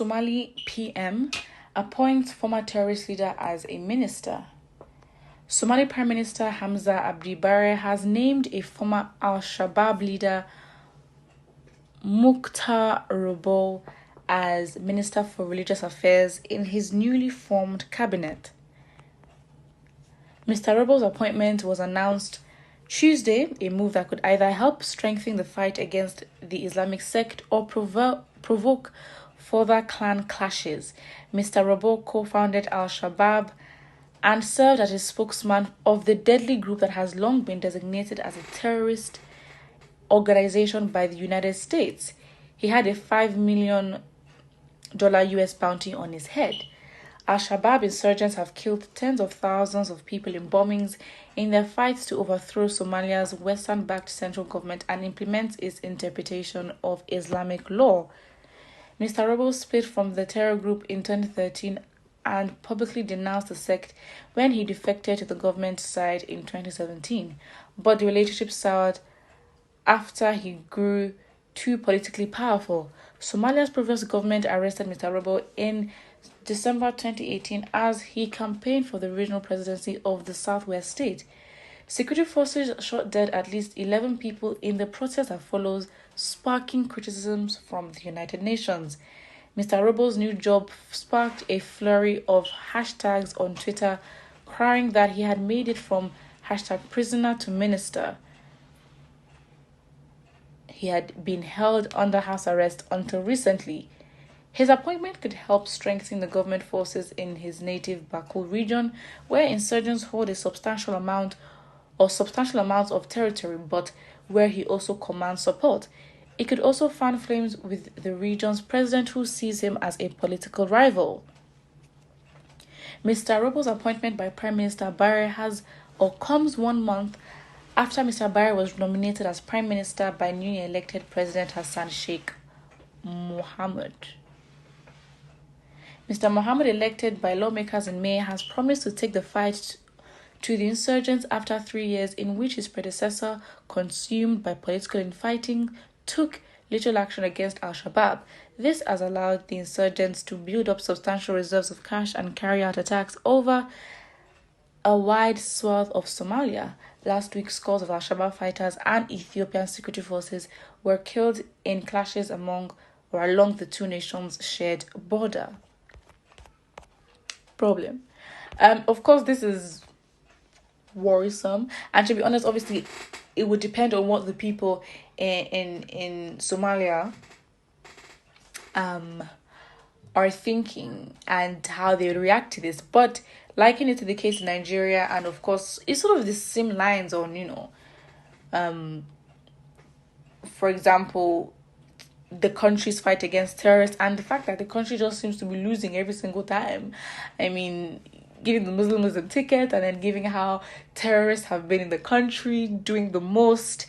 Somali PM appoints former terrorist leader as a minister. Somali Prime Minister Hamza Abdi Bare has named a former Al-Shabaab leader, µtoire ̔0R1ST, as Minister for Religious Affairs in his newly formed cabinet. Mr. ̔0R1ST's appointment was announced Tuesday, a move that could either help strengthen the fight against the Islamic sect or provoke further clan clashes. Mr. ̔0R1ST co-founded Al-Shabaab and served as a spokesman of the deadly group that has long been designated as a terrorist organization by the United States. He had a $5 million US bounty on his head. Al-Shabaab insurgents have killed tens of thousands of people in bombings in their fights to overthrow Somalia's Western-backed central government and implement its interpretation of Islamic law. Mr. ̔0R1ST split from the terror group in 2013 and publicly denounced the sect when he defected to the government side in 2017. But the relationship soured after he grew too politically powerful. Somalia's previous government arrested Mr. ̔0R1ST in December 2018 as he campaigned for the regional presidency of the southwest state. Security forces shot dead at least 11 people in the protest that follows, sparking criticisms from the United Nations. Mr. ̔0R1ST's new job sparked a flurry of hashtags on Twitter, crying that he had made it from #prisoner to minister. He had been held under house arrest until recently. His appointment could help strengthen the government forces in his native Bakul region, where insurgents hold a substantial amounts of territory, but where he also commands support. It could also fan flames with the region's president, who sees him as a political rival. Mr. ̔0R1ST's appointment by Prime Minister Bare comes 1 month after Mr. Bare was nominated as Prime Minister by newly elected President Hassan Sheikh Mohamud. Mr. Mohamud, elected by lawmakers in May, has promised to take the fight to the insurgents after 3 years in which his predecessor, consumed by political infighting, took little action against Al-Shabaab. This has allowed the insurgents to build up substantial reserves of cash and carry out attacks over a wide swath of Somalia. Last week, scores of Al-Shabaab fighters and Ethiopian security forces were killed in clashes along the two nations' shared border. Problem. Of course, this is worrisome, and to be honest, obviously it would depend on what the people in Somalia are thinking and how they would react to this. But liken it to the case in Nigeria, and of course it's sort of the same lines on for example, the country's fight against terrorists and the fact that the country just seems to be losing every single time. I mean, giving the Muslims a ticket and then giving how terrorists have been in the country doing the most.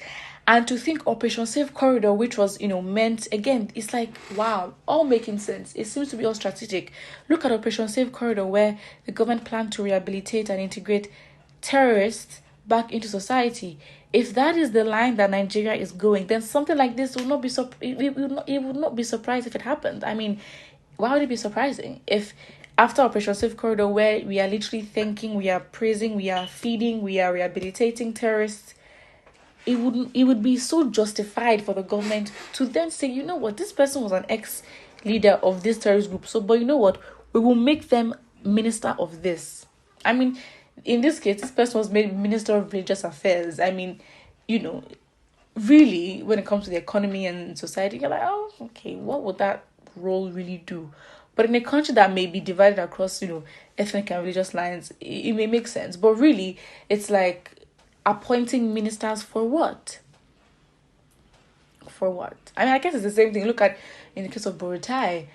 And to think Operation Safe Corridor, which was, meant, again, it's like, wow, all making sense. It seems to be all strategic. Look at Operation Safe Corridor, where the government planned to rehabilitate and integrate terrorists back into society. If that is the line that Nigeria is going, then something like this will not be it would not be surprised if it happened. I mean, why would it be surprising if after Operation Safe Corridor, where we are literally thanking, we are praising, we are feeding, we are rehabilitating terrorists, it would be so justified for the government to then say, you know what, this person was an ex-leader of this terrorist group, but you know what, we will make them minister of this. I mean, in this case, this person was made Minister of Religious Affairs. I mean, really, when it comes to the economy and society, you're like, oh, okay, what would that role really do? But in a country that may be divided across, ethnic and religious lines, it may make sense. But really, it's like appointing ministers for what? For what? I mean, I guess it's the same thing. Look at, in the case of Buhari,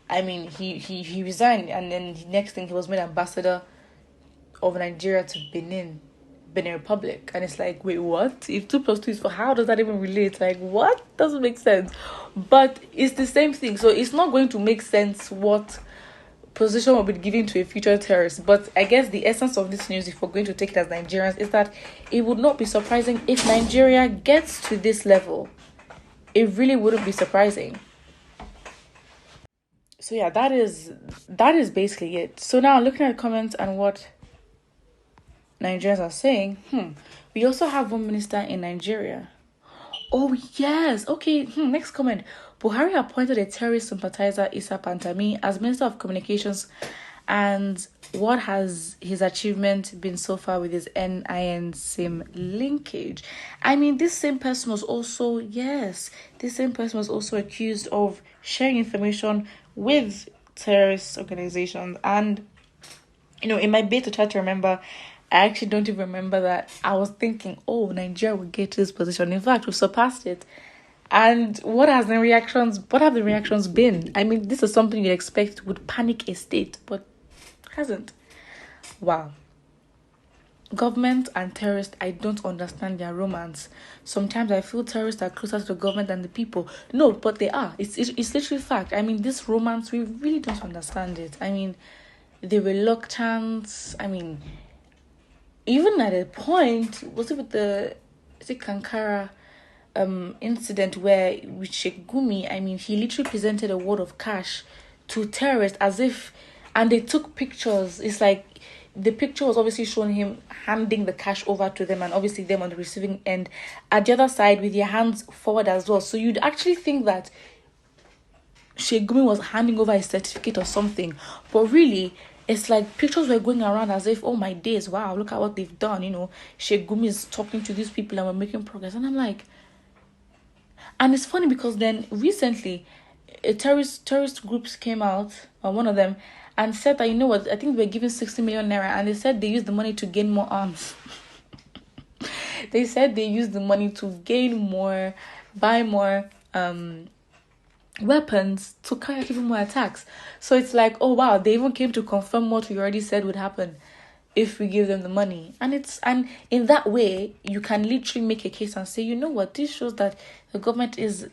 I mean, he resigned, and then the next thing, he was made ambassador of Nigeria to Benin Republic. And it's like, wait, what? If 2 + 2 is 4, how does that even relate? Like, what? Doesn't make sense. But it's the same thing. So it's not going to make sense what position will be given to a future terrorist. But I guess the essence of this news, if we're going to take it as Nigerians, is that it would not be surprising if Nigeria gets to this level. It really wouldn't be surprising. So yeah, that is basically it. So now looking at the comments and what Nigerians are saying, we also have one minister in Nigeria. Oh yes, okay. Next comment. Buhari appointed a terrorist sympathizer, Issa Pantami, as Minister of Communications, and what has his achievement been so far with his NIN SIM linkage? I mean, this same person was also accused of sharing information with terrorist organizations. And in my bit to try to remember, I actually don't even remember that. I was thinking, oh, Nigeria will get to this position. In fact, we've surpassed it. And what have the reactions been? I mean, this is something you'd expect would panic a state, but it hasn't. Wow. Government and terrorists, I don't understand their romance. Sometimes I feel terrorists are closer to the government than the people. No, but they are. It's literally fact. I mean, this romance, we really don't understand it. I mean, the reluctance. I mean, even at a point, was it with the Kankara incident where with Sheikh Gumi, I mean, he literally presented a wad of cash to terrorists as if, and they took pictures. It's like the picture was obviously showing him handing the cash over to them, and obviously them on the receiving end at the other side with their hands forward as well. So you'd actually think that Sheikh Gumi was handing over a certificate or something, but really it's like pictures were going around as if, oh my days, wow, look at what they've done. Sheikh Gumi is talking to these people and we're making progress. And I'm like, and it's funny because then recently terrorist groups came out, or one of them, and said that, what, I think they were giving 60 million naira, and they said they used the money to gain more arms. They said they used the money to gain more, buy more weapons to carry out even more attacks. So it's like, oh wow, they even came to confirm what we already said would happen if we give them the money. And in that way, you can literally make a case and say, you know what, this shows that the government is,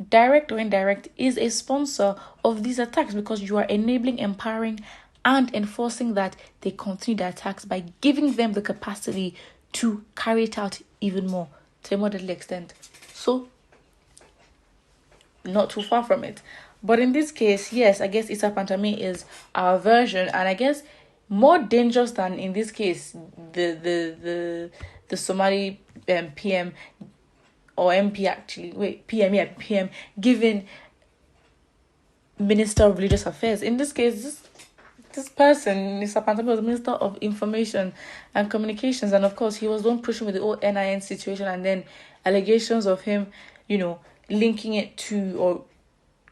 direct or indirect, is a sponsor of these attacks, because you are enabling, empowering, and enforcing that they continue the attacks by giving them the capacity to carry it out even more, to a more deadly extent. So not too far from it. But in this case, yes, I guess Issa Pantami is our version, and I guess more dangerous than, in this case, the Somali PM or MP, actually. Wait, PM, given Minister of Religious Affairs. In this case, this person, Issa Pantami, was Minister of Information and Communications, and of course he was the one pushing with the whole NIN situation, and then allegations of him, linking it to, or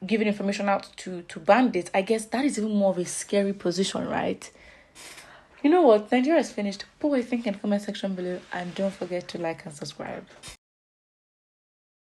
giving information out to bandits. I guess that is even more of a scary position, right? You know what? Nigeria is finished. Put what you think in the comment section below, and don't forget to like and subscribe.